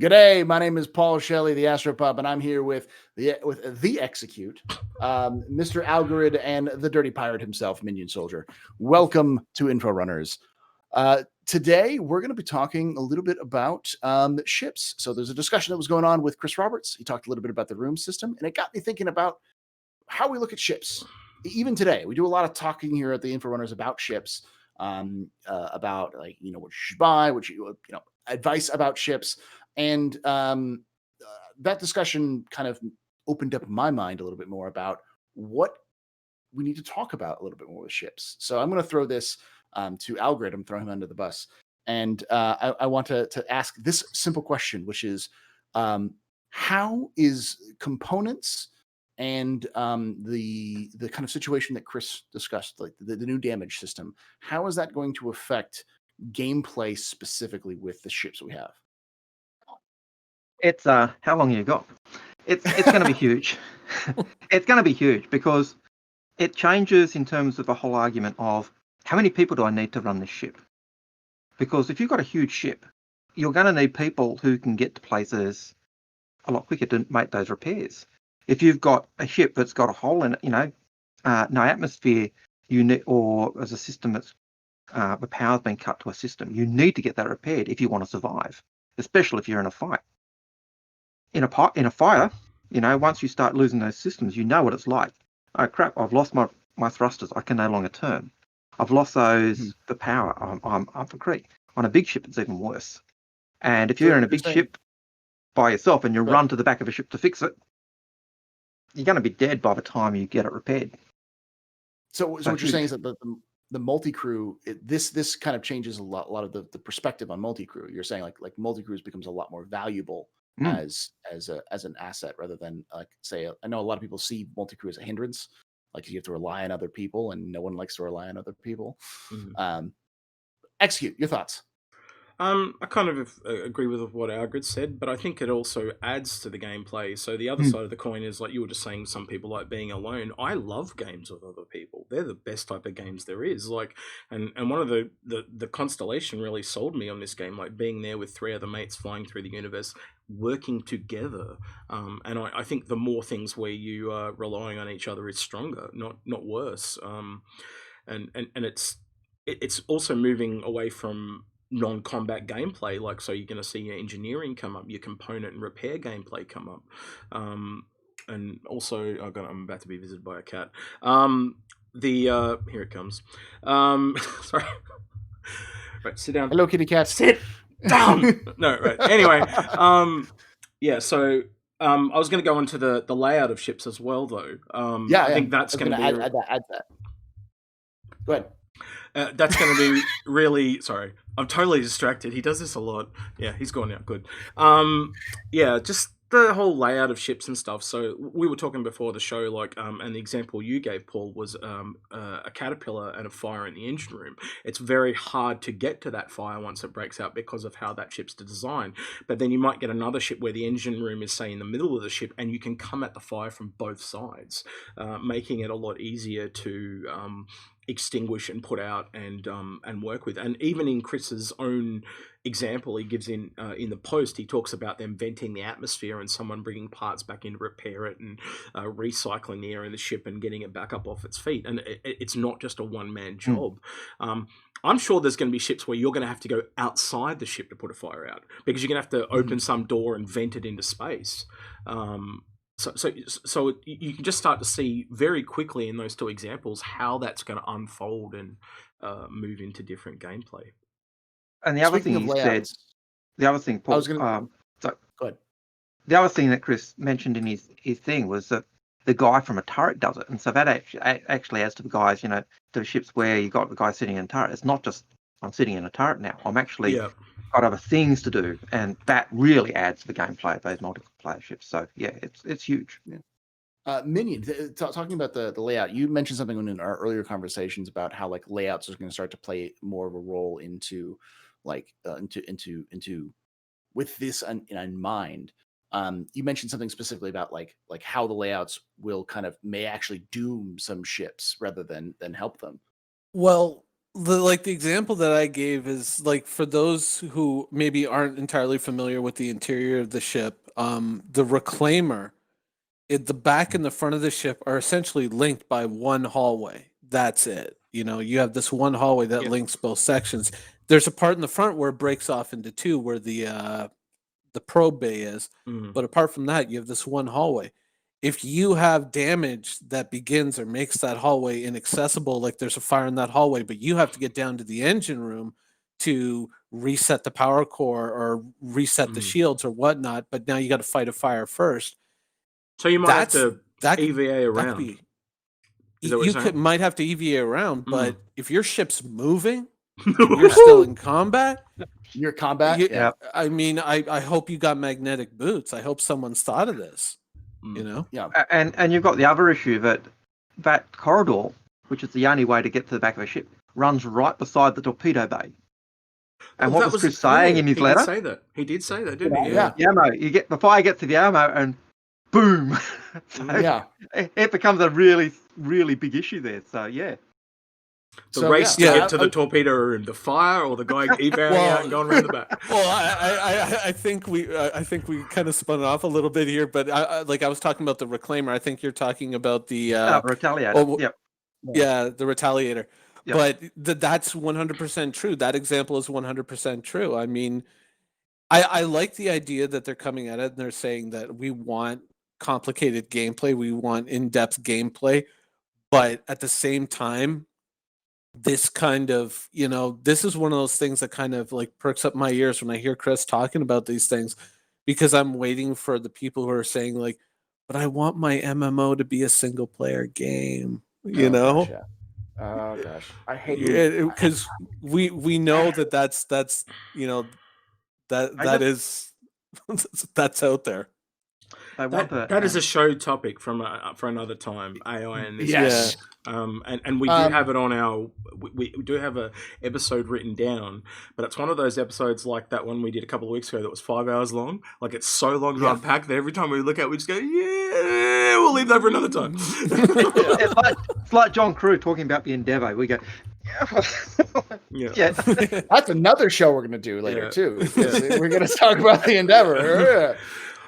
G'day, my name is Paul Shelley, the Astropup, and I'm here with the Execute, Mr. Algorid, and the Dirty Pirate himself, MinionSoldier. Welcome to Inforunners. Today, we're going to be talking a little bit about ships. So there's a discussion that was going on with Chris Roberts. He talked a little bit about the room system, and it got me thinking about how we look at ships. Even today, we do a lot of talking here at the Inforunners about ships, about what you should buy, advice about ships. And that discussion kind of opened up my mind a little bit more about what we need to talk about a little bit more with ships. So I'm going to throw this to Algorid. I'm throwing him under the bus. And I want to ask this simple question, which is how is components and the kind of situation that Chris discussed, like the new damage system, how is that going to affect gameplay specifically with the ships we have? It's how long you got? It's going to be huge. It's going to be huge because it changes in terms of the whole argument of how many people do I need to run this ship? Because if you've got a huge ship, you're going to need people who can get to places a lot quicker to make those repairs. If you've got a ship that's got a hole in it, no atmosphere, or as a system that's the power's been cut to a system, you need to get that repaired if you want to survive, especially if you're in a fight. In a fire, once you start losing those systems, you know what it's like. Oh crap! I've lost my thrusters. I can no longer turn. I've lost the power. I'm for creek. On a big ship, it's even worse. And if you're in a big ship by yourself and you run to the back of a ship to fix it, you're going to be dead by the time you get it repaired. So what you're saying is that the multi-crew, this kind of changes a lot of the perspective on multi-crew. You're saying like multi-crews becomes a lot more valuable as an asset rather than say, I know a lot of people see multi-crew as a hindrance, like you have to rely on other people, and no one likes to rely on other people. Execute your thoughts. I kind of agree with what Algorid said, but I think it also adds to the gameplay. So the other side of the coin is, like you were just saying, some people like being alone. I love games with other people. They're the best type of games there is. Like, and one of the Constellation really sold me on this game, like being there with three other mates flying through the universe, working together. And I think the more things where you are relying on each other is stronger, not worse. And it's also moving away from non-combat gameplay, like, so you're going to see your engineering come up, your component and repair gameplay come up, and also I'm about to be visited by a cat. Here it comes. Sorry. Right, sit down. Hello, kitty cat. Sit down. No, right. Anyway, yeah. So I was going to go into the layout of ships as well, though. I think that's going to be add that. Go ahead. That's going to be really... Sorry, I'm totally distracted. He does this a lot. Yeah, he's gone now. Good. Yeah, just the whole layout of ships and stuff. So we were talking before the show, like, and the example you gave, Paul, was a caterpillar and a fire in the engine room. It's very hard to get to that fire once it breaks out because of how that ship's designed. But then you might get another ship where the engine room is, say, in the middle of the ship, and you can come at the fire from both sides, making it a lot easier to extinguish and put out and work with. And even in Chris's own example he gives in the post, he talks about them venting the atmosphere and someone bringing parts back in to repair it and recycling the air in the ship and getting it back up off its feet. And it's not just a one-man job. I'm sure there's going to be ships where you're going to have to go outside the ship to put a fire out, because you're going to have to open some door and vent it into space. So you can just start to see very quickly in those two examples how that's going to unfold and move into different gameplay. And the other thing he said, the other thing, Paul, go ahead. The other thing that Chris mentioned in his thing was that the guy from a turret does it, and so that actually adds to the guys, to the ships where you got the guy sitting in a turret. It's not just I'm sitting in a turret now. I'm actually got other things to do, and that really adds to the gameplay of those multiplayer ships. So yeah, it's huge. Yeah. Minion, talking about the layout, you mentioned something in our earlier conversations about how like layouts are going to start to play more of a role into like into with this in mind. You mentioned something specifically about like how the layouts will may actually doom some ships rather than help them. Well, the example that I gave is like for those who maybe aren't entirely familiar with the interior of the ship, the reclaimer, the back and the front of the ship are essentially linked by one hallway. That's it. You have this one hallway that links both sections. There's a part in the front where it breaks off into two, where the probe bay is. But apart from that, you have this one hallway. If you have damage that begins or makes that hallway inaccessible, like there's a fire in that hallway, but you have to get down to the engine room to reset the power core or reset the shields or whatnot, but now you got to fight a fire first. So you might have to EVA around. Might have to EVA around, but if your ship's moving, you're still in combat. Your combat. Yeah. I mean, I hope you got magnetic boots. I hope someone's thought of this. Yeah. And you've got the other issue that corridor, which is the only way to get to the back of a ship, runs right beside the torpedo bay. And what was Chris saying in his letter? He did say that, didn't he? Yeah. The ammo, the fire gets to the ammo and boom. It becomes a really, really big issue there. So yeah. The race to get to the torpedo room, the fire, or the guy evaring out and going around the back. Well, I think we kind of spun off a little bit here, but I was talking about the reclaimer. I think you're talking about the retaliator. Yeah, the retaliator. Yep. But that's 100% true. That example is 100% true. I mean, I like the idea that they're coming at it and they're saying that we want complicated gameplay, we want in-depth gameplay, but at the same time, this kind of, this is one of those things that kind of like perks up my ears when I hear Chris talking about these things, because I'm waiting for the people who are saying like, but I want my MMO to be a single player game, Gosh, yeah. Oh gosh, I hate it because we know that's that is that's out there. That is a show topic for another time. AI and this. Yes. And we do have it on our. We do have a episode written down, but it's one of those episodes like that one we did a couple of weeks ago that was 5 hours long. Like it's so long to unpack that every time we look at it, we just go, yeah, we'll leave that for another time. It's like John Crew talking about the Endeavour. We go, yeah. That's another show we're going to do later too. We're going to talk about the Endeavour.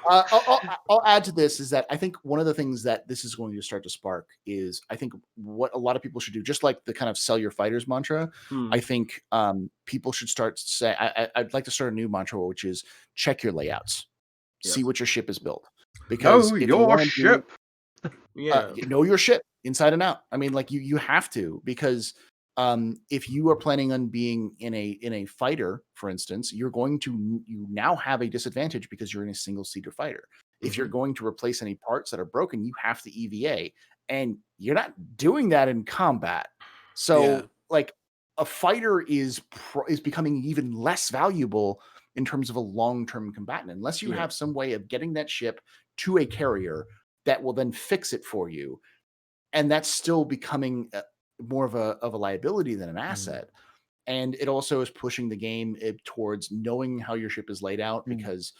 I'll add to this is that I think one of the things that this is going to start to spark is I think what a lot of people should do, just like the kind of sell your fighters mantra. I think people should start to say, I'd like to start a new mantra, which is check your layouts, see what your ship is built. Because know your ship. Know your ship inside and out. I mean, like you have to, because if you are planning on being in a fighter, for instance, you now have a disadvantage because you're in a single seater fighter. If you're going to replace any parts that are broken, you have to EVA, and you're not doing that in combat. So like a fighter is becoming even less valuable in terms of a long-term combatant, unless you have some way of getting that ship to a carrier that will then fix it for you. And that's still becoming more of a liability than an asset. And it also is pushing the game towards knowing how your ship is laid out, because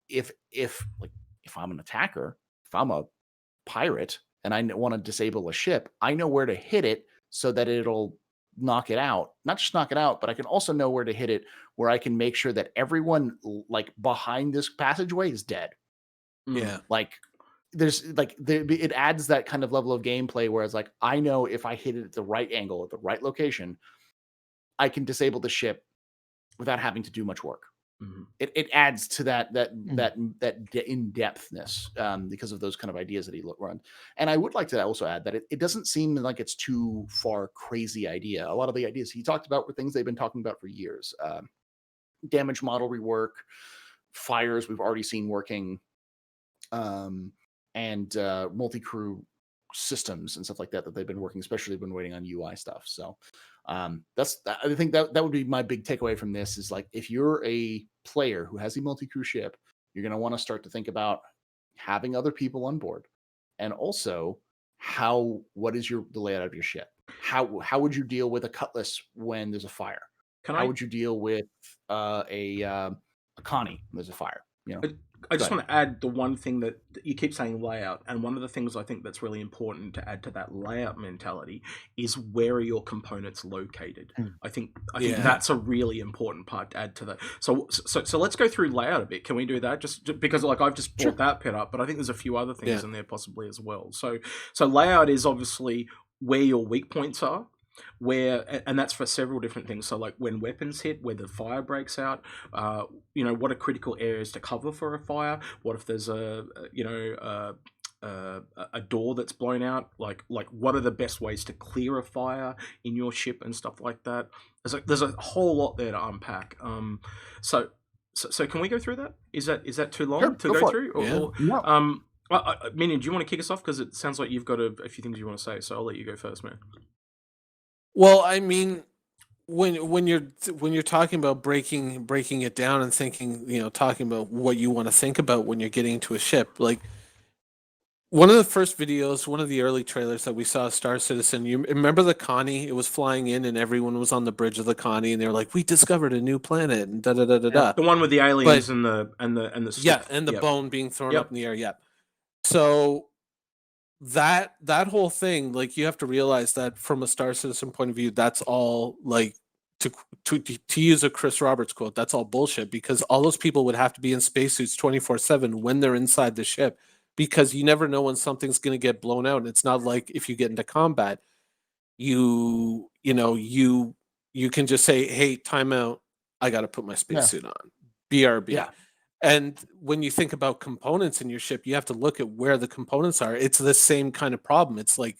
if I'm an attacker, if I'm a pirate and I want to disable a ship, I know where to hit it so that it'll knock it out. Not just knock it out, but I can also know where to hit it where I can make sure that everyone like behind this passageway is dead. Like it adds that kind of level of gameplay where it's like, I know if I hit it at the right angle, at the right location, I can disable the ship without having to do much work. It adds to that in-depthness because of those kind of ideas that he run. And I would like to also add that it doesn't seem like it's too far crazy idea. A lot of the ideas he talked about were things they've been talking about for years. Damage model rework, fires we've already seen working, and multi-crew systems and stuff like that they've been working, especially been waiting on UI stuff. So I think that would be my big takeaway from this is like, if you're a player who has a multi-crew ship, you're going to want to start to think about having other people on board, and also what is the layout of your ship? How would you deal with a cutlass when there's a fire? How would you deal with a Connie when there's a fire? I just Go want to add the one thing that you keep saying layout, and one of the things I think that's really important to add to that layout mentality is where are your components located. I think that's a really important part to add to that. So let's go through layout a bit. Can we do that? Just because like I've just brought that bit up, but I think there's a few other things in there possibly as well. So layout is obviously where your weak points are. And that's for several different things. So like when weapons hit, where the fire breaks out, what are critical areas to cover for a fire? What if there's a door that's blown out? Like what are the best ways to clear a fire in your ship and stuff like that? There's a whole lot there to unpack. So can we go through that? Is that too long to go through? Minion, do you want to kick us off? Because it sounds like you've got a few things you want to say. So I'll let you go first, man. Well, I mean, when you're talking about breaking it down and thinking, talking about what you want to think about when you're getting into a ship, like one of the first videos, one of the early trailers that we saw, Star Citizen, you remember the Connie? It was flying in and everyone was on the bridge of the Connie and they were like, we discovered a new planet and da da da da da. The one with the aliens and the stick. And the bone being thrown up in the air. So that whole thing, like you have to realize that from a Star Citizen point of view, that's all like to use a Chris Roberts quote, that's all bullshit, because all those people would have to be in spacesuits 24/7 when they're inside the ship, because you never know when something's going to get blown out. And it's not like if you get into combat, you can just say, hey, time out, I got to put my spacesuit on. BRB. Yeah. And when you think about components in your ship, you have to look at where the components are. It's the same kind of problem. It's like,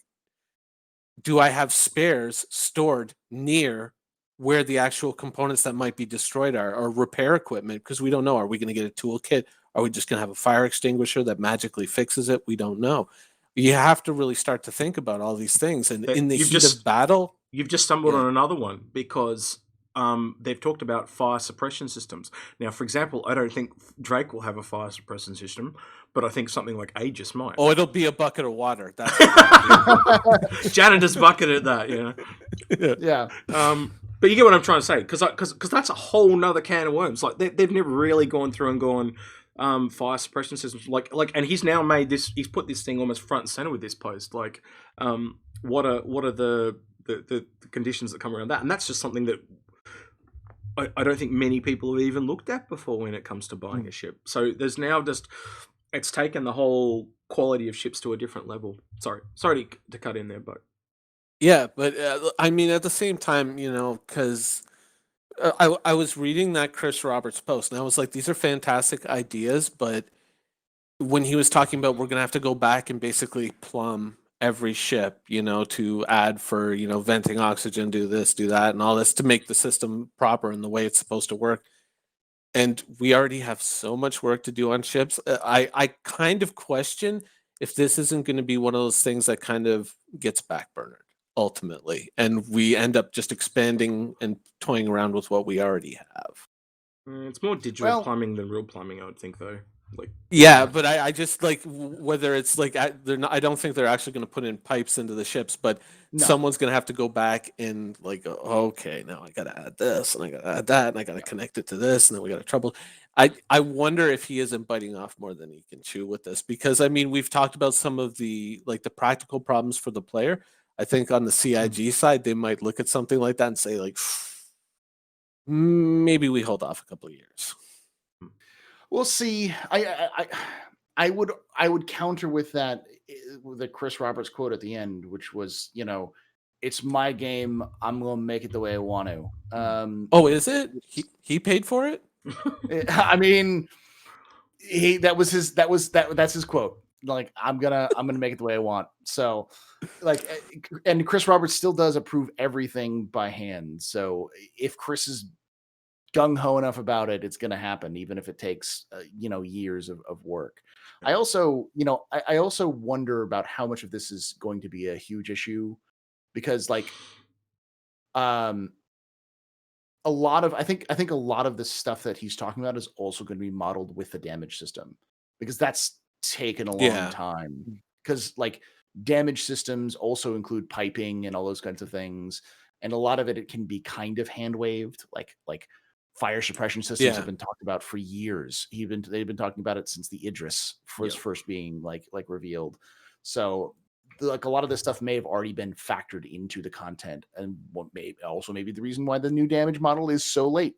do I have spares stored near where the actual components that might be destroyed are, or repair equipment? Because we don't know. Are we going to get a toolkit? Are we just going to have a fire extinguisher that magically fixes it? We don't know. You have to really start to think about all these things. And in the heat of battle... You've just stumbled on another one, because... they've talked about fire suppression systems. Now, for example, I don't think Drake will have a fire suppression system, but I think something like Aegis might. Oh, it'll be a bucket of water. That's janitor's bucket at that, Yeah. But you get what I'm trying to say, because that's a whole nother can of worms. Like they've never really gone through and gone fire suppression systems. Like, and he's now made this. He's put this thing almost front and center with this post. Like, what are the conditions that come around that? And that's just something that I don't think many people have even looked at before when it comes to buying a ship. So there's now it's taken the whole quality of ships to a different level. Sorry to cut in there, but yeah, but I mean, at the same time, because I was reading that Chris Roberts post and I was like, these are fantastic ideas, but when he was talking about we're gonna have to go back and basically plumb every ship, to add for, venting oxygen, do this, do that, and all this to make the system proper and the way it's supposed to work. And we already have so much work to do on ships. I kind of question if this isn't going to be one of those things that kind of gets backburnered ultimately, and we end up just expanding and toying around with what we already have. It's more digital plumbing than real plumbing, I would think, though. But I just like whether it's like I don't think they're actually going to put in pipes into the ships, but someone's going to have to go back and like, okay, now I got to add this and I got to add that and I got to connect it to this and then we got to trouble. I wonder if he isn't biting off more than he can chew with this, because I mean we've talked about some of the the practical problems for the player. I think on the CIG side they might look at something like that and say like, maybe we hold off a couple of years. We'll see. I would counter with that, with the Chris Roberts quote at the end, which was, it's my game. I'm gonna make it the way I want to. Is it? He paid for it? I mean, that's his quote. Like, I'm gonna make it the way I want. So, and Chris Roberts still does approve everything by hand. So if Chris is gung-ho enough about it, it's going to happen, even if it takes years of work. I also wonder about how much of this is going to be a huge issue, because I think a lot of the stuff that he's talking about is also going to be modeled with the damage system, because that's taken a long time, because damage systems also include piping and all those kinds of things, and a lot of it can be kind of hand waved, like fire suppression systems have been talked about for years. They've been talking about it since the Idris was first being like revealed. So like a lot of this stuff may have already been factored into the content, and what may also maybe the reason why the new damage model is so late,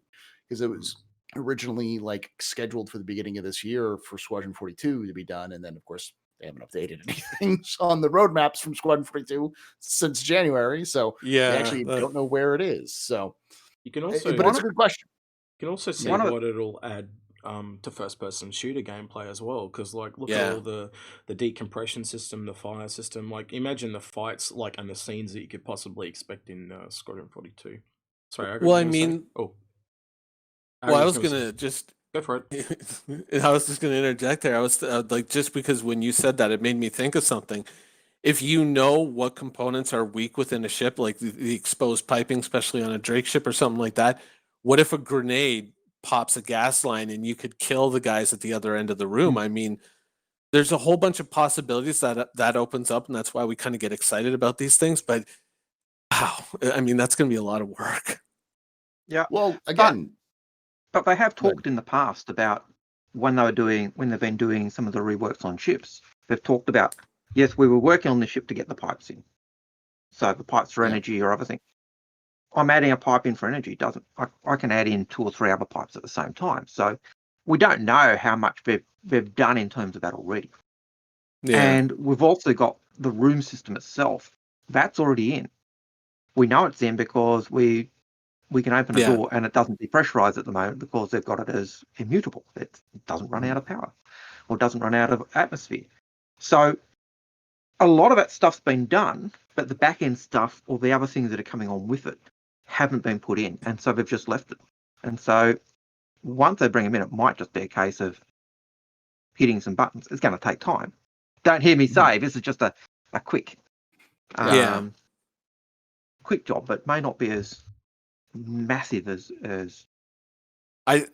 because it was originally like scheduled for the beginning of this year for Squadron 42 to be done, and then of course they haven't updated anything on the roadmaps from Squadron 42 since January, so we actually don't know where it is. So you can also, but it's a good question. You can also see what it'll add to first-person shooter gameplay as well, because like look at all the decompression system, the fire system. Like imagine the fights like and the scenes that you could possibly expect in Squadron 42. Sorry, I mean, I was gonna just go for it. I was just gonna interject there. I was like, just because when you said that, it made me think of something. If you know what components are weak within a ship, like the exposed piping, especially on a Drake ship or something like that, what if a grenade pops a gas line and you could kill the guys at the other end of the room? I mean, there's a whole bunch of possibilities that opens up, and that's why we kind of get excited about these things. But wow, I mean, that's going to be a lot of work. Yeah. Well, again, but they have talked in the past about when they've been doing some of the reworks on ships. They've talked about, yes, we were working on the ship to get the pipes in, so the pipes for energy or other things. I'm adding a pipe in for energy. I can add in 2 or 3 other pipes at the same time. So we don't know how much they've done in terms of that already. Yeah. And we've also got the room system itself. That's already in. We know it's in because we can open a door and it doesn't depressurize at the moment because they've got it as immutable. It doesn't run out of power or doesn't run out of atmosphere. So a lot of that stuff's been done, but the back end stuff or the other things that are coming on with it haven't been put in, and so they've just left it. And so once they bring them in, it might just be a case of hitting some buttons. It's going to take time. Don't hear me say this is just a quick quick job, but may not be as massive as I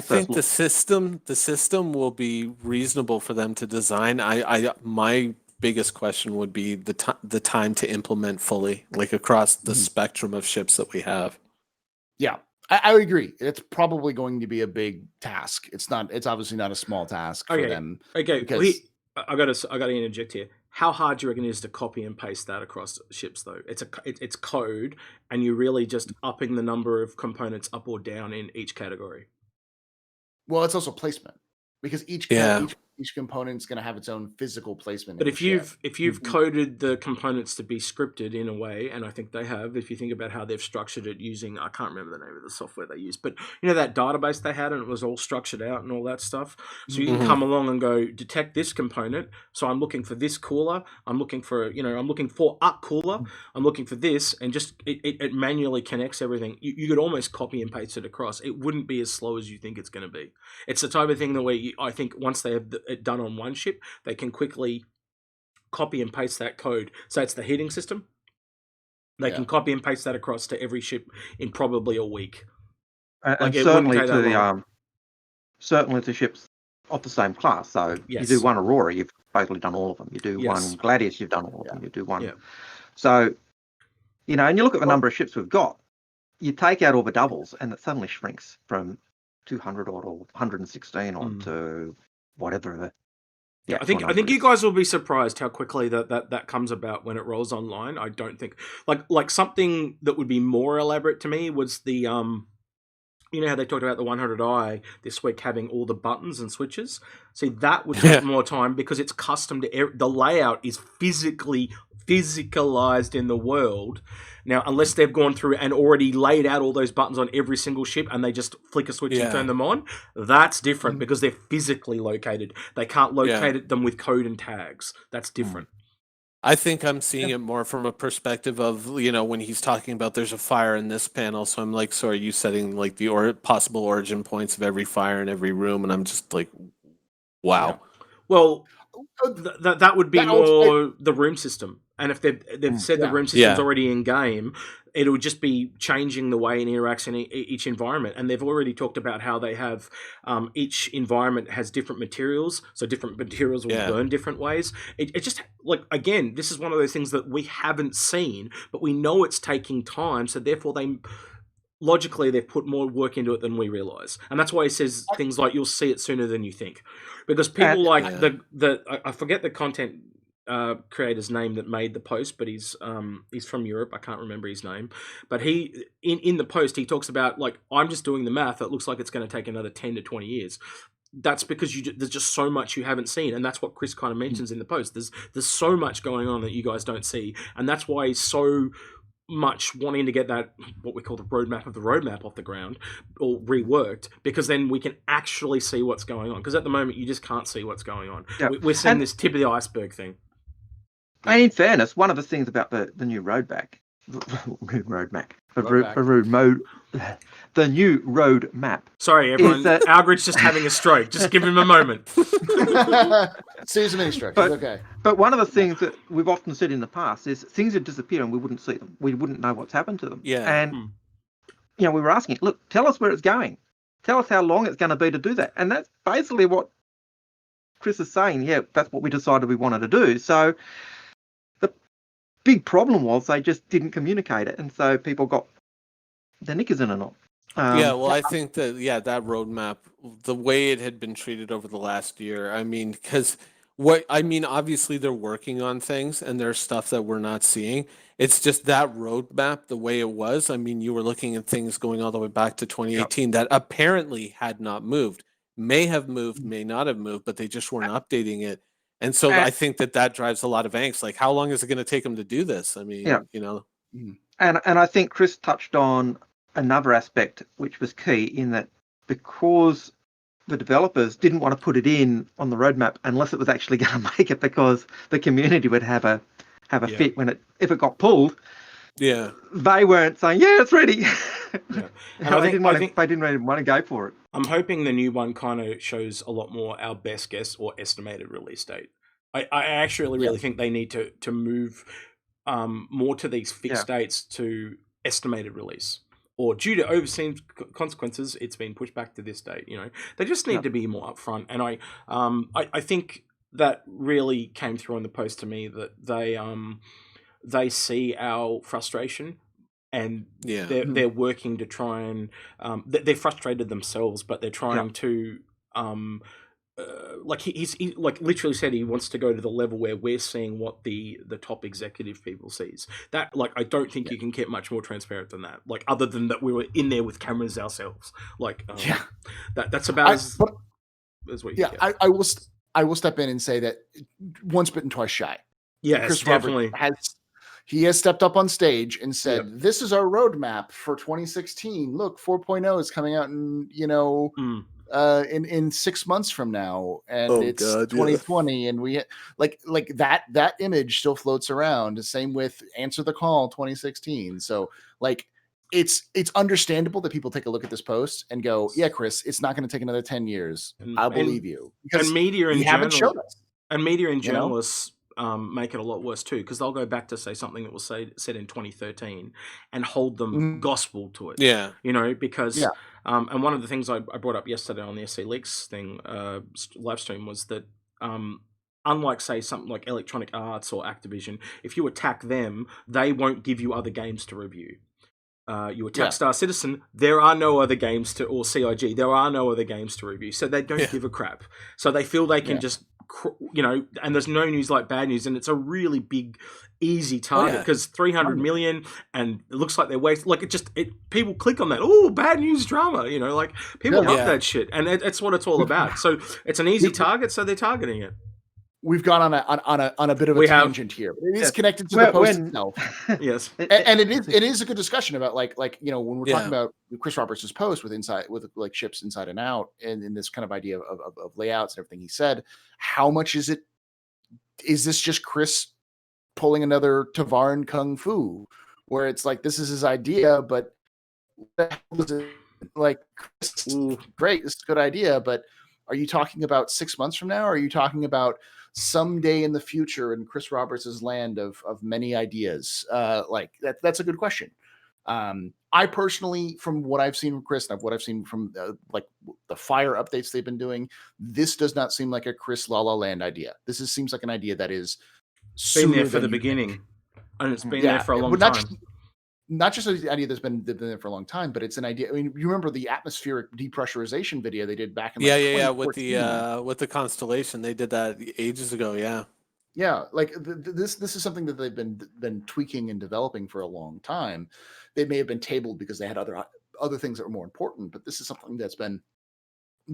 think the system will be reasonable for them to design. My biggest question would be the time to implement fully, like across the spectrum of ships that we have. Yeah, I would agree. It's probably going to be a big task. It's obviously not a small task for them. Okay, because I got to interject here. How hard do you reckon it is to copy and paste that across ships, though? It's code, and you're really just upping the number of components up or down in each category. Well, it's also placement, because each component's going to have its own physical placement. But if you've coded the components to be scripted in a way, and I think they have, if you think about how they've structured it using, I can't remember the name of the software they used, but you know that database they had and it was all structured out and all that stuff. So you can come along and go detect this component. So I'm looking for this cooler. I'm looking for a cooler. I'm looking for this, and just it manually connects everything. You could almost copy and paste it across. It wouldn't be as slow as you think it's going to be. It's the type of thing that I think once they have it done on one ship, they can quickly copy and paste that code. So it's the heating system. They can copy and paste that across to every ship in probably a week. And certainly to ships of the same class. So you do one Aurora, you've basically done all of them. You do one Gladius, you've done all of them. You do one. Yeah. So, and you look at the number of ships we've got, you take out all the doubles and it suddenly shrinks from 200 or 116 on to whatever. I think you guys will be surprised how quickly that comes about when it rolls online. I don't think like something that would be more elaborate to me was the you know how they talked about the 100i this week having all the buttons and switches. See, that would take more time because it's custom to the layout is physicalized in the world. Now, unless they've gone through and already laid out all those buttons on every single ship and they just flick a switch and turn them on, that's different because they're physically located. They can't locate them with code and tags. That's different. I think I'm seeing it more from a perspective of, when he's talking about there's a fire in this panel. So I'm like, so are you setting like the possible origin points of every fire in every room? And I'm just like, wow. Yeah. Well, that would be more the room system. And if they've said the room system's already in game, it would just be changing the way it interacts in each environment. And they've already talked about how they have each environment has different materials, so different materials will burn different ways. It just again, this is one of those things that we haven't seen, but we know it's taking time. So therefore, logically they've put more work into it than we realize, and that's why he says things like you'll see it sooner than you think, because people like I forget the content creator's name that made the post, but he's from Europe. I can't remember his name, but he in the post he talks about, like, I'm just doing the math. It looks like it's going to take another 10 to 20 years. That's because there's just so much you haven't seen, and that's what Chris kind of mentions in the post. There's so much going on that you guys don't see, and that's why he's so much wanting to get that, what we call the roadmap of the roadmap, off the ground or reworked, because then we can actually see what's going on. Because at the moment you just can't see what's going on. We're seeing this tip of the iceberg thing. And in fairness, one of the things about the new the new road map. Sorry, everyone. Algrid's just having a stroke. Just give him a moment. Sees a mini stroke. Okay. But one of the things that we've often said in the past is things would disappear and we wouldn't see them. We wouldn't know what's happened to them. Yeah. And we were asking, look, tell us where it's going. Tell us how long it's going to be to do that. And that's basically what Chris is saying. Yeah, that's what we decided we wanted to do. So the big problem was they just didn't communicate it, and so people got their knickers in a knot. I think that that roadmap, the way it had been treated over the last year, because obviously they're working on things and there's stuff that we're not seeing. It's just that roadmap, the way it was. You were looking at things going all the way back to 2018 that apparently had not moved, may have moved, may not have moved, but they just weren't updating it. And so I think that drives a lot of angst. Like, how long is it going to take them to do this? And I think Chris touched on another aspect which was key, in that because the developers didn't want to put it in on the roadmap unless it was actually going to make it, because the community would have a fit if it got pulled. Yeah, they weren't saying it's ready. Yeah. And they didn't really want to go for it. I'm hoping the new one kind of shows a lot more our best guess or estimated release date. I actually really think they need to move more to these fixed dates to estimated release, or due to overseen consequences, it's been pushed back to this date. They just need to be more upfront. And I think that really came through in the post to me, that they see our frustration, and they're working to try and they're frustrated themselves, but they're trying to he literally said he wants to go to the level where we're seeing what the top executive people sees. That, I don't think you can get much more transparent than that. Other than that, we were in there with cameras ourselves. That's about as what you get. I will step in and say that once bitten, twice shy. Yes, Chris definitely. He has stepped up on stage and said, "This is our roadmap for 2016. Look, 4.0 is coming out in 6 months from now, and it's 2020, and we like that image still floats around. Same with Answer the Call 2016. So it's understandable that people take a look at this post and go, yeah, Chris, it's not going to take another 10 years. I'll believe you. And media and haven't shown us. And media and journalists make it a lot worse too, because they'll go back to say something that was said in 2013 and hold them gospel to it. Yeah, because and one of the things I brought up yesterday on the SC Leaks thing live stream was that unlike, say, something like Electronic Arts or Activision, if you attack them, they won't give you other games to review. You attack Star Citizen, there are no other games or CIG, there are no other games to review, so they don't give a crap. So they feel they can just, and there's no news like bad news, and it's a really big, easy target, because 300 million, and it looks like they're wasting. People click on that. Oh, bad news drama. People love that shit, and it's what it's all about. So it's an easy target, so they're targeting it. We've gone on a bit of a tangent here, but it is connected to the post itself. Yes, and it is a good discussion about when we're talking about Chris Roberts' post with ships inside and out, and in this kind of idea of layouts and everything he said. How much is it? Is this just Chris pulling another Tavarin Kung Fu, where it's this is his idea, but what the hell is it? Chris, great, this is a good idea, but are you talking about 6 months from now? Or are you talking about someday in the future in Chris Roberts' land of many ideas? That's a good question. I personally, from what I've seen from Chris and what I've seen from the Fire updates they've been doing, this does not seem like a Chris La La Land idea. This seems like an idea that is been there for the beginning, and it's been there for a long time. not just an idea that's been there for a long time, but it's an idea. I mean, you remember the atmospheric depressurization video they did back in with the Constellation, they did that ages ago. Yeah, like this is something that they've been tweaking and developing for a long time. They may have been tabled because they had other things that were more important, but this is something that's been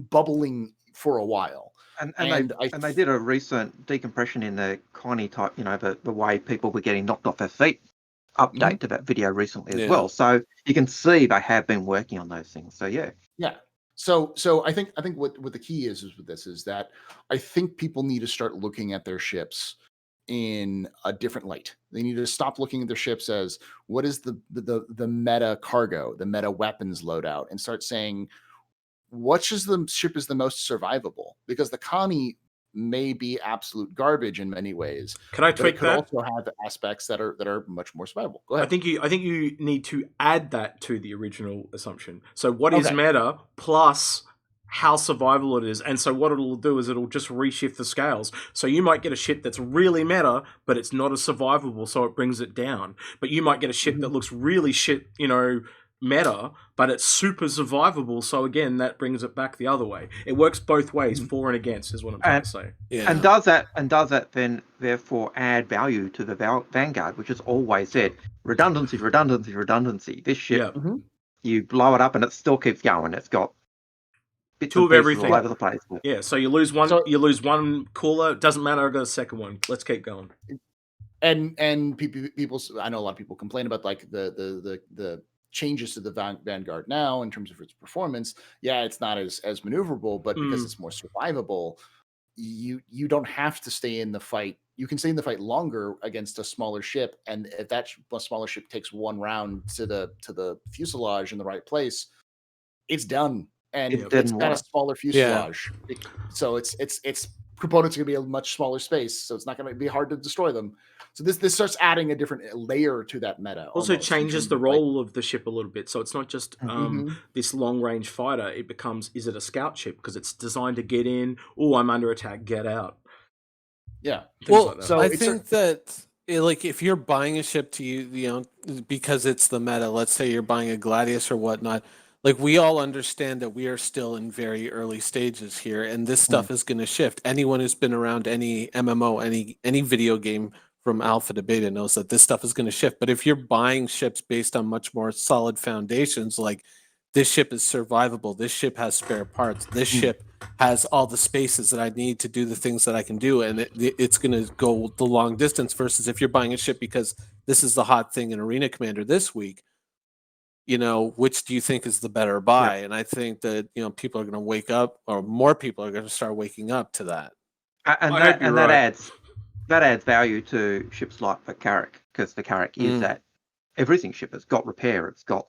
bubbling for a while. And they did a recent decompression in the Connie type, the way people were getting knocked off their feet update to that video recently as well. So you can see they have been working on those things. So yeah. So I think what the key is with this is that I think people need to start looking at their ships in a different light. They need to stop looking at their ships as what is the meta cargo, the meta weapons loadout, and start saying which is the ship is the most survivable, because the Connie may be absolute garbage in many ways. Can I tweak that? It could also have aspects that are much more survivable. Go ahead. I think you need to add that to the original assumption. So what is meta plus how survivable it is, and so what it'll do is it'll just reshift the scales. So you might get a ship that's really meta, but it's not as survivable, so it brings it down. But you might get a ship that looks really shit, meta, but it's super survivable, so again that brings it back the other way. It works both ways, for and against is what I'm trying to say. And does that then therefore add value to the Vanguard, which has always said redundancy. This ship, you blow it up and it still keeps going. It's got bits two of everything all over the place. Yeah, so you lose one, cooler, it doesn't matter, I got a second one, let's keep going. And people, I know a lot of people complain about like the changes to the Vanguard now in terms of its performance. Yeah, it's not as maneuverable, but because it's more survivable, you don't have to stay in the fight. You can stay in the fight longer against a smaller ship, and if that smaller ship takes one round to the fuselage in the right place, it's done. And it's got a smaller fuselage, so its components are going to be a much smaller space, so it's not going to be hard to destroy them. So this starts adding a different layer to that meta. Also changes the role of the ship a little bit. So it's not just this long range fighter. It becomes, is it a scout ship? Because it's designed to get in. Oh, I'm under attack. Get out. Yeah. Well, so I think that like if you're buying a ship to because it's the meta. Let's say you're buying a Gladius or whatnot. Like we all understand that we are still in very early stages here, and this stuff is going to shift. Anyone who's been around any MMO, any video game from alpha to beta knows that this stuff is going to shift. But if you're buying ships based on much more solid foundations, like this ship is survivable, this ship has spare parts, this ship has all the spaces that I need to do the things that I can do, and it's going to go the long distance, versus if you're buying a ship because this is the hot thing in Arena Commander this week, which do you think is the better buy? And I think that, people are going to wake up, or more people are going to start waking up to that. That adds value to ships like the Carrack, because the Carrack is that everything ship. It's got repair. It's got,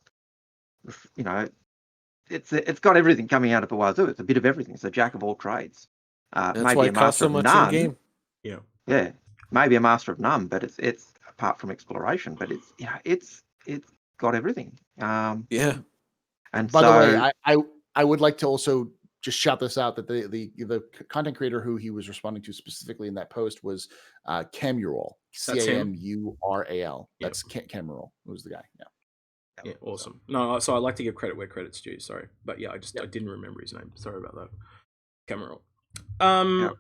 it's got everything coming out of the wazoo. It's a bit of everything. It's a jack of all trades. That's maybe why a it costs so much none. in the game. Yeah, maybe a master of none, but it's apart from exploration, but it's got everything. And by the way, I would like to also just shout this out, that the content creator who he was responding to specifically in that post was Camural, Camural. That's Camural. Who's the guy? Yeah, awesome. No, so I like to give credit where credit's due. Sorry, but I didn't remember his name. Sorry about that. Camural. I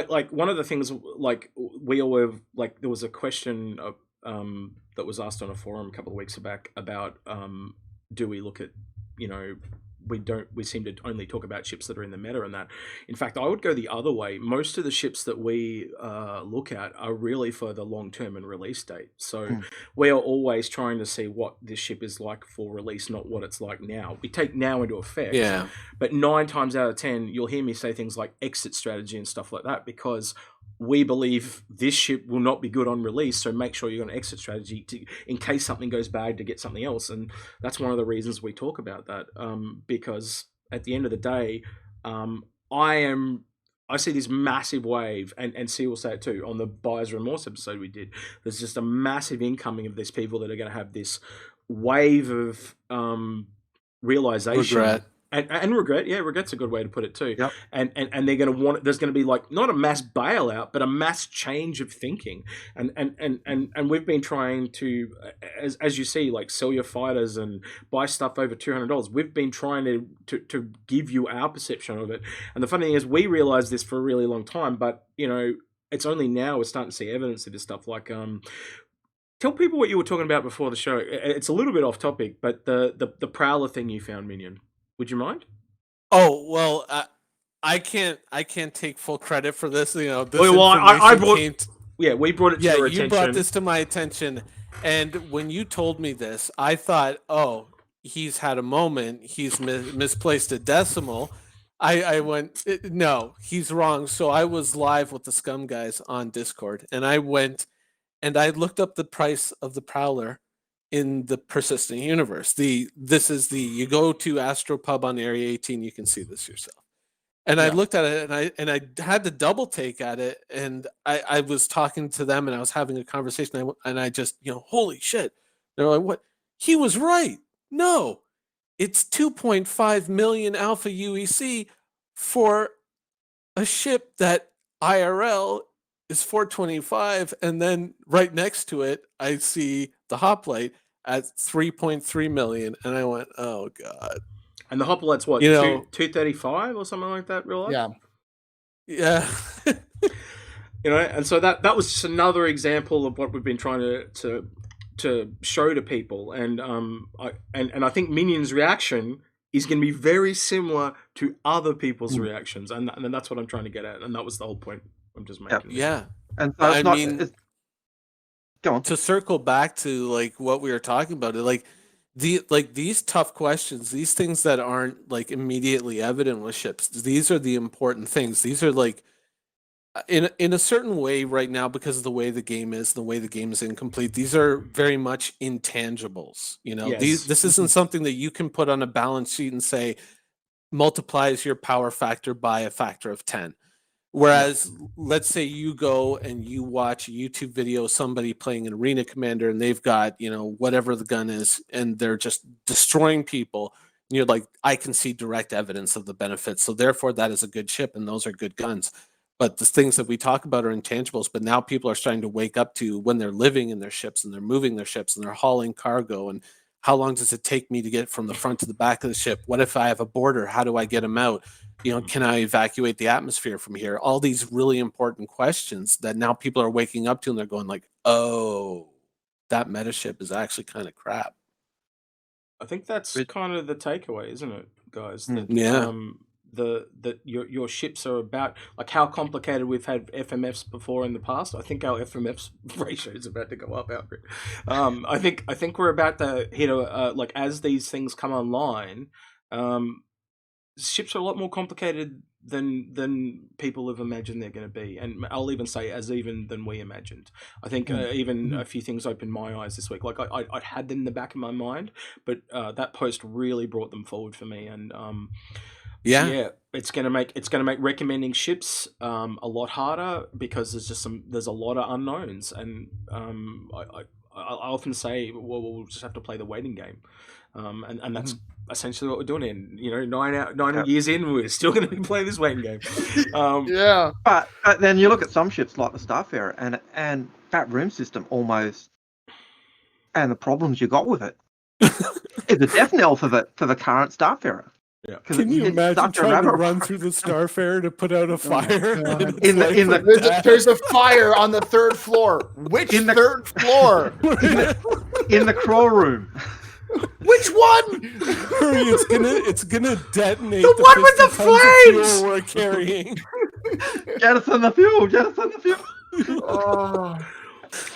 like one of the things, like we all have, like there was a question that was asked on a forum a couple of weeks back about do we look at, we seem to only talk about ships that are in the meta and that. In fact, I would go the other way. Most of the ships that we look at are really for the long term and release date. So we are always trying to see what this ship is like for release, not what it's like now. We take now into effect. Yeah. But 9 times out of 10, you'll hear me say things like exit strategy and stuff like that, because we believe this ship will not be good on release, so make sure you're on exit strategy in case something goes bad to get something else. And that's one of the reasons we talk about that, because at the end of the day, I see this massive wave, and C will say it too, on the Buyer's Remorse episode we did. There's just a massive incoming of these people that are going to have this wave of realization. Regret. and regret. Yeah, regret's a good way to put it too. Yep. And they're going to want. There's going to be like not a mass bailout, but a mass change of thinking. And we've been trying to, as you see, like sell your fighters and buy stuff over $200. We've been trying to give you our perception of it. And the funny thing is, we realized this for a really long time, but it's only now we're starting to see evidence of this stuff. Like tell people what you were talking about before the show. It's a little bit off topic, but the Prowler thing you found, Minion. Would you mind? Oh well, I can't take full credit for this. This I brought. We brought it to your attention. You brought this to my attention, and when you told me this, I thought, oh, he's had a moment. He's misplaced a decimal. I went, no, he's wrong. So I was live with the Scum guys on Discord, and I went. And I looked up the price of the Prowler in the persistent universe. You go to Astropub on Area 18, you can see this yourself. And I looked at it and I had to double take at it. And I was talking to them and I was having a conversation and I just, holy shit. They're like, what? He was right. No, it's 2.5 million Alpha UEC for a ship that IRL is 425, and then right next to it, I see the hoplite at 3.3 million, and I went, "Oh god!" And the hoplite's what, 235 or something like that, real life? Yeah. And so that was just another example of what we've been trying to show to people, and I think Minion's reaction is going to be very similar to other people's reactions, and that's what I'm trying to get at, and that was the whole point. I'm just making. Yeah. And so go on. To circle back to like what we were talking about, these tough questions, these things that aren't like immediately evident with ships, these are the important things. These are like in a certain way right now, because of the way the game is, the way the game is incomplete, these are very much intangibles. Yes. This isn't something that you can put on a balance sheet and say multiplies your power factor by a factor of 10. Whereas, let's say you go and you watch a YouTube video of somebody playing an Arena Commander and they've got, whatever the gun is, and they're just destroying people. And you're like, I can see direct evidence of the benefits. So therefore, that is a good ship and those are good guns. But the things that we talk about are intangibles. But now people are starting to wake up to when they're living in their ships and they're moving their ships and they're hauling cargo. And how long does it take me to get from the front to the back of the ship? What if I have a boarder? How do I get them out? Can I evacuate the atmosphere from here? All these really important questions that now people are waking up to, and they're going like, oh, that meta ship is actually kind of crap. I think that's kind of the takeaway, isn't it, guys? That, that your ships are about, like, how complicated we've had FMFs before in the past. I think our FMFs ratio is about to go up, Alfred. I think we're about to hit like, as these things come online, ships are a lot more complicated than people have imagined they're going to be, and I'll even say even than we imagined. I think even a few things opened my eyes this week. Like I'd had them in the back of my mind, but that post really brought them forward for me, and it's gonna make recommending ships a lot harder, because there's a lot of unknowns, and I often say, well, we'll just have to play the waiting game. And that's essentially what we're doing. And 9 years in, we're still going to be playing this waiting game. But then you look at some ships like the Starfarer and that room system almost, and the problems you got with it is a death knell for the current Starfarer. Yeah. Can you imagine trying to run through the Starfarer to put out a fire? There's a fire on the third floor. Third floor? In the crawl room. Which one? Hurry, it's gonna detonate the one with the flames we're carrying. Jettison the fuel. Oh.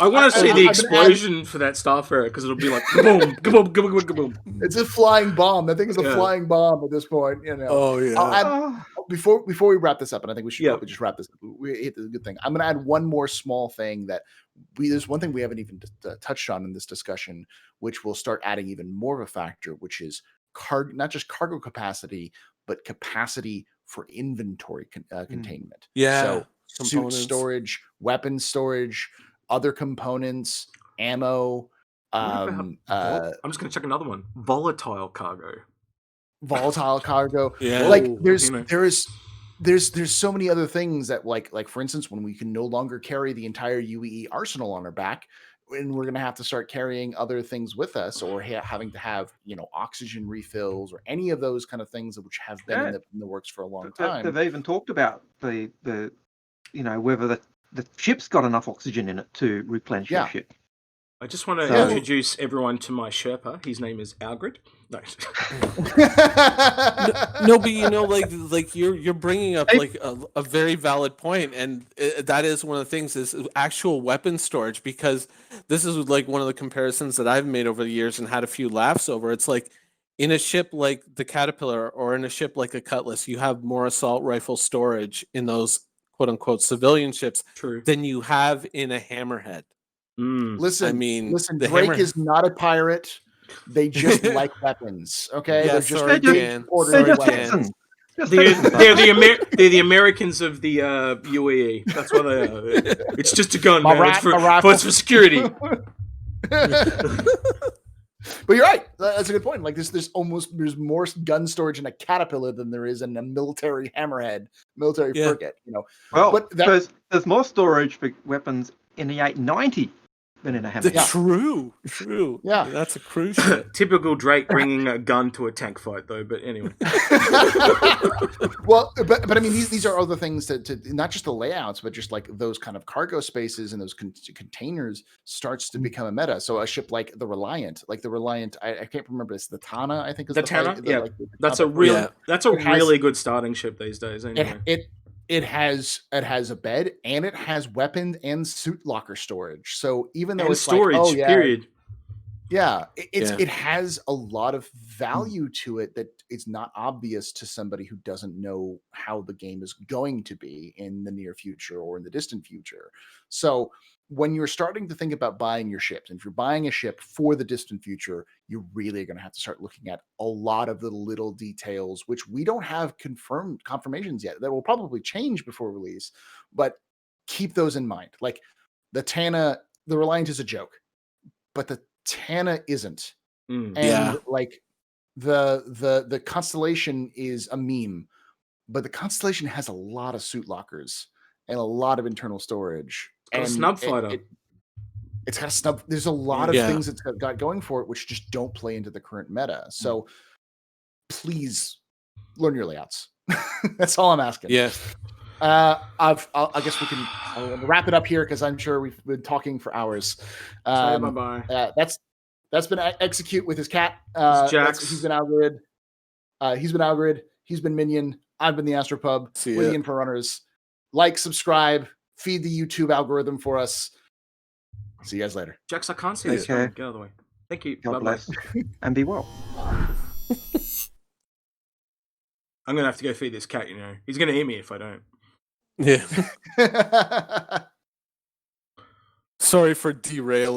I want to see the explosion for that Starfarer, because it'll be like kaboom, kaboom, kaboom, kaboom. It's a flying bomb. That thing is a flying bomb at this point. Oh yeah. Before we wrap this up, and I think we should probably just wrap this up. We hit the good thing. I'm going to add one more small thing that there's one thing we haven't even touched on in this discussion, which will start adding even more of a factor, which is not just cargo capacity, but capacity for inventory containment. Yeah. So suit storage, weapon storage, other components, ammo. I'm just going to check another one. Volatile cargo. volatile cargo. Yeah. Like Oh, there's you know. there's so many other things that like for instance, when we can no longer carry the entire UEE arsenal on our back, and we're going to have to start carrying other things with us, or having to have oxygen refills or any of those kind of things which have been Yeah. in the works for a long time. They've even talked about the whether the ship's got enough oxygen in it to replenish your ship. I just want to So- introduce everyone to my Sherpa. His name is Algrid. No. No, but like you're bringing up like a very valid point, and that is one of the things is actual weapon storage, because this is like one of the comparisons that I've made over the years and had a few laughs over. It's like in a ship like the Caterpillar or in a ship like a Cutlass, you have more assault rifle storage in those quote unquote civilian ships True. than you have in a Hammerhead. Listen, I mean, listen, the Drake hammer- is not a pirate. They just like weapons. Okay, Yeah, they're just sorry, big Jan. supporters They're of just weapons. Texans. Just They're, Texans, they're the Americans of the UAE. That's what they are. It's just a gun, man. It's rifle. for security. But you're right. That's a good point. Like there's more gun storage in a Caterpillar than there is in a military Hammerhead, military frigate. Well, but there's more storage for weapons in the 890 than in a Hammer. True. Yeah. That's a cruise ship. Typical Drake bringing a gun to a tank fight, though. But anyway. Well, but I mean, these are other things to not just the layouts, but just like those kind of cargo spaces and those containers starts to become a meta. So a ship like the Reliant, I can't remember, it's the Tana, I think is The Tana, yeah. That's a really good starting ship these days. Anyway. It has a bed and it has weapon and suit locker storage. So even though and it's storage, like, oh yeah, period. Yeah, it has a lot of value to it that it's not obvious to somebody who doesn't know how the game is going to be in the near future or in the distant future. So when you're starting to think about buying your ships, and if you're buying a ship for the distant future, you really are going to have to start looking at a lot of the little details, which we don't have confirmations yet. That will probably change before release, but keep those in mind. Like the Tana, the Reliant is a joke, but the Tana isn't. And like the Constellation is a meme, but the Constellation has a lot of suit lockers and a lot of internal storage. And a snub fighter. It's got a snub. There's a lot of things it's got going for it, which just don't play into the current meta. So please learn your layouts. That's all I'm asking. Yeah. I guess we can wrap it up here because I'm sure we've been talking for hours. Say bye-bye. That's been Execute with his cat. Jax. He's been Algrid. He's been Minion. I've been the Astropub. We're the Inforunners. Like, subscribe, feed the YouTube algorithm for us. See you guys later. Jax, I can't see this. Get out of the way. Thank you. God Bye-bye. bless. And be well. I'm going to have to go feed this cat, He's going to eat me if I don't. Yeah. Sorry for derailing.